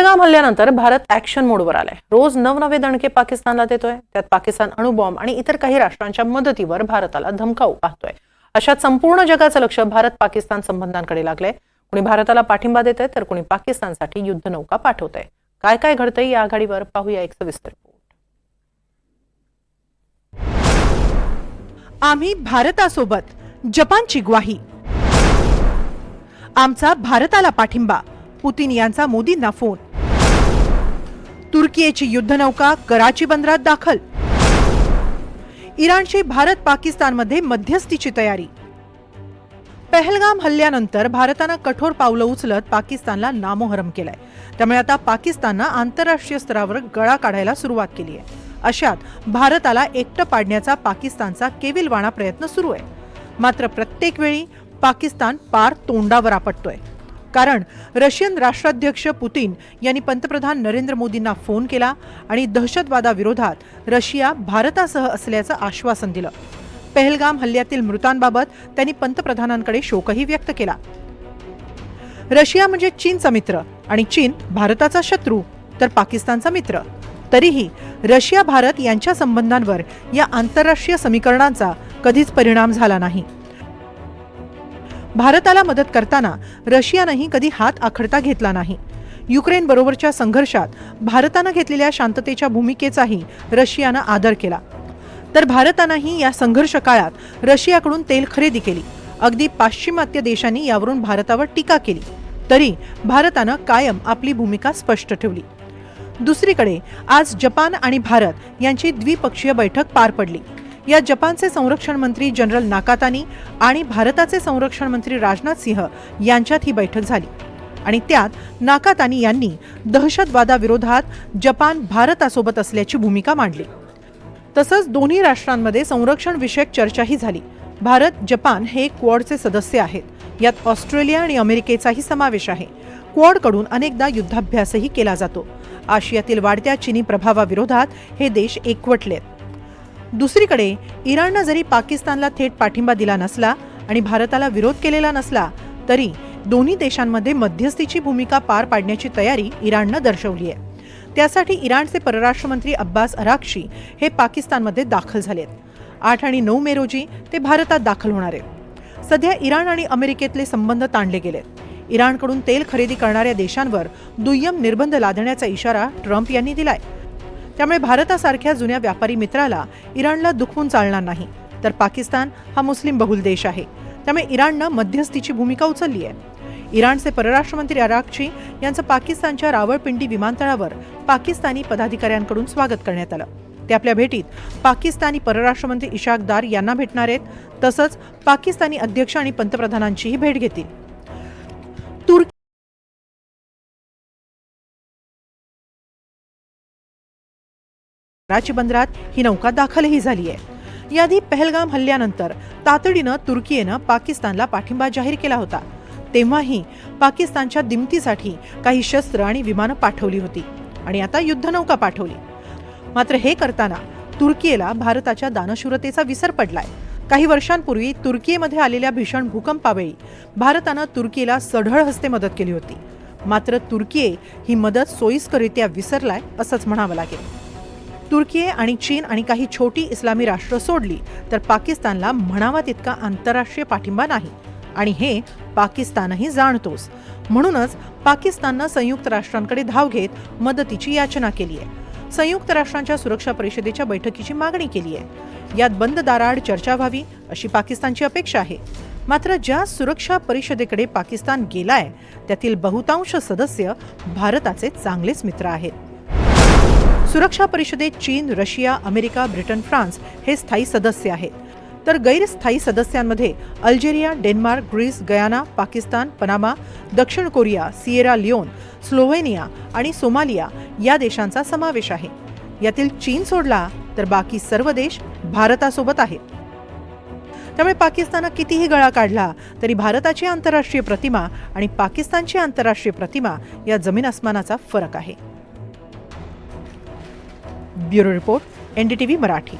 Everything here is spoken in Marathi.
पहलगाम हल्ल्यानंतर भारत ॲक्शन मोडवर आलाय। रोज नवनवे दणके पाकिस्तानला देतोय। त्यात पाकिस्तान अणुबॉम्ब आणि इतर काही राष्ट्रांच्या मदतीवर भारताला धमकावू पाहतोय। अशात संपूर्ण जगाचं लक्ष भारत पाकिस्तान संबंधांकडे लागलंय। कुणी भारताला पाठिंबा देतंय तर कुणी पाकिस्तानसाठी युद्धनौका पाठवतंय। काय काय घडतंय या आघाडीवर पाहूया एक सविस्तर रिपोर्ट। आम्ही भारतासोबत, जपानची ग्वाही। आमचा भारताला पाठिंबा, पुतीन यांचा मोदींना फोन। तुर्कीची युद्धनौका कराची बंदरात दाखल। इराणची भारत पाकिस्तानमध्ये मध्यस्थीची तयारी। पहलगाम हल्ल्यानंतर भारतानं कठोर पावलं उचलत पाकिस्तानला नामोहरम केलंय। त्यामुळे आता पाकिस्ताननं आंतरराष्ट्रीय स्तरावर गळा काढायला सुरुवात केली आहे। अशात भारताला एकटं पाडण्याचा पाकिस्तानचा केविलवाणा प्रयत्न सुरू आहे। मात्र प्रत्येक वेळी पाकिस्तान पार तोंडावर आपटतोय। कारण रशियन राष्ट्राध्यक्ष पुतीन यांनी पंतप्रधान नरेंद्र मोदींना फोन केला आणि दहशतवादाविरोधात रशिया भारतासह असल्याचं आश्वासन दिलं। पहलगाम हल्ल्यातील मृतांबाबत त्यांनी पंतप्रधानांकडे शोकही व्यक्त केला। रशिया म्हणजे चीनचा मित्र आणि चीन भारताचा शत्रू तर पाकिस्तानचा मित्र। तरीही रशिया भारत यांच्या संबंधांवर या आंतरराष्ट्रीय समीकरणांचा कधीच परिणाम झाला नाही। भारताला मदत करताना रशियानंही कधी हात आखडता घेतला नाही। युक्रेन बरोबरच्या संघर्षात भारतानं घेतलेल्या शांततेच्या भूमिकेचाही रशियानं आदर केला। तर भारतानंही या संघर्ष काळात रशियाकडून तेल खरेदी केली। अगदी पाश्चिमात्य देशांनी यावरून भारतावर टीका केली, तरी भारतानं कायम आपली भूमिका स्पष्ट ठेवली। दुसरीकडे आज जपान आणि भारत यांची द्विपक्षीय बैठक पार पडली। या जपानचे संरक्षण मंत्री जनरल नाकातानी आणि भारताचे संरक्षण मंत्री राजनाथ सिंह यांच्यात ही बैठक झाली आणि त्यात नाकातानी यांनी दहशतवादाविरोधात जपान भारतासोबत असल्याची भूमिका मांडली। तसंच दोन्ही राष्ट्रांमध्ये संरक्षण विषयक चर्चाही झाली। भारत जपान हे क्वाडचे सदस्य आहेत। यात ऑस्ट्रेलिया आणि अमेरिकेचाही समावेश आहे। क्वाडकडून अनेकदा युद्धाभ्यासही केला जातो। आशियातील वाढत्या चीनी प्रभावाविरोधात हे देश एकवटलेत। दुसरीकडे इराणनं जरी पाकिस्तानला थेट पाठिंबा दिला नसला आणि भारताला विरोध केलेला नसला, तरी दोन्ही देशांमध्ये मध्यस्थीची भूमिका पार पाडण्याची तयारी इराणनं दर्शवली आहे। त्यासाठी इराणचे परराष्ट्र मंत्री अब्बास अराक्ची हे पाकिस्तानमध्ये दाखल झालेत। 8 आणि 9 मे रोजी ते भारतात दाखल होणार आहेत। सध्या इराण आणि अमेरिकेतले संबंध ताणले गेलेत। इराणकडून तेल खरेदी करणाऱ्या देशांवर दुय्यम निर्बंध लादण्याचा इशारा ट्रम्प यांनी दिलाय। त्यामुळे भारतासारख्या जुन्या व्यापारी मित्राला इराणला दुखवून चालणार नाही। तर पाकिस्तान हा मुस्लिम बहुल देश आहे, त्यामुळे इराणनं मध्यस्थीची भूमिका उचलली आहे। इराणचे परराष्ट्र मंत्री अराक्ची यांचं पाकिस्तानच्या रावळपिंडी विमानतळावर पाकिस्तानी पदाधिकाऱ्यांकडून स्वागत करण्यात आलं। ते आपल्या भेटीत पाकिस्तानी परराष्ट्र मंत्री इशाक दार यांना भेटणार आहेत। तसंच पाकिस्तानी अध्यक्ष आणि पंतप्रधानांचीही भेट घेतील। कराची बंदरात ही नौका दाखलही झाली आहे। याआधी पहलगाम हल्ल्यानंतर तातडीनं तुर्कीनं पाकिस्तानला पाठिंबा जाहीर केला होता। तेव्हाही पाकिस्तानच्या दिमतीसाठी काही शस्त्र आणि विमानं पाठवली होती आणि आता युद्धनौका पाठवली। मात्र हे करताना तुर्कीला भारताच्या दानशूरतेचा विसर पडलाय। काही वर्षांपूर्वी तुर्कीमध्ये आलेल्या भीषण भूकंपावेळी भारतानं तुर्कीला सढळ हस्ते मदत केली होती। मात्र तुर्की ही मदत सोयीस्कररित्या विसरलाय असंच म्हणावं लागेल। तुर्की आणि चीन आणि काही छोटी इस्लामी राष्ट्र सोडली तर पाकिस्तानला म्हणावा तितका आंतरराष्ट्रीय पाठिंबा नाही आणि हे पाकिस्तानही जाणतोच। म्हणूनच पाकिस्ताननं संयुक्त राष्ट्रांकडे धाव घेत मदतीची याचना केली आहे। संयुक्त राष्ट्रांच्या सुरक्षा परिषदेच्या बैठकीची मागणी केली आहे। यात बंद दाराआड चर्चा व्हावी अशी पाकिस्तानची अपेक्षा आहे। मात्र ज्या सुरक्षा परिषदेकडे पाकिस्तान गेलाय त्यातील बहुतांश सदस्य भारताचे चांगलेच मित्र आहेत। सुरक्षा परिषदेत चीन, रशिया, अमेरिका, ब्रिटन, फ्रान्स हे स्थायी सदस्य आहेत। तर गैरस्थायी सदस्यांमध्ये Algeria, Denmark, Greece, Guyana, Pakistan, Panama, दक्षिण कोरिया, सिएरा लिओन, स्लोव्हेनिया आणि सोमालिया या देशांचा समावेश आहे। यातील चीन सोडला तर बाकी सर्व देश भारतासोबत आहेत। त्यामुळे पाकिस्ताननं कितीही गळा काढला तरी भारताची आंतरराष्ट्रीय प्रतिमा आणि पाकिस्तानची आंतरराष्ट्रीय प्रतिमा या जमीन आसमानाचा फरक आहे। Bureau report, NDTV Marathi.